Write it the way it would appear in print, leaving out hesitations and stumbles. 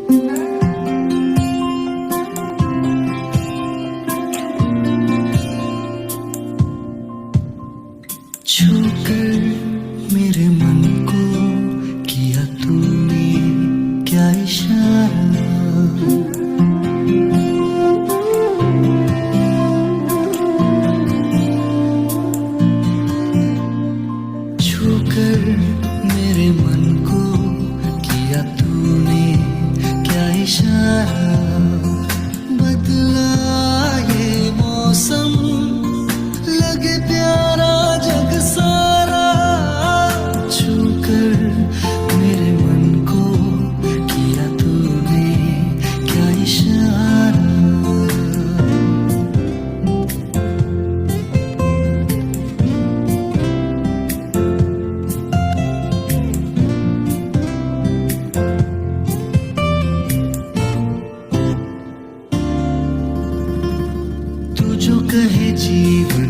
छूकर मेरे मन को किया तूने क्या इशारा, छूकर मेरे मन को किया तूने क्या इशारा। बदला ये मौसम लगे प्यारा जग सारा, छूकर मेरे मन को किया तूने क्या इशारा। तू जो कहे जीवन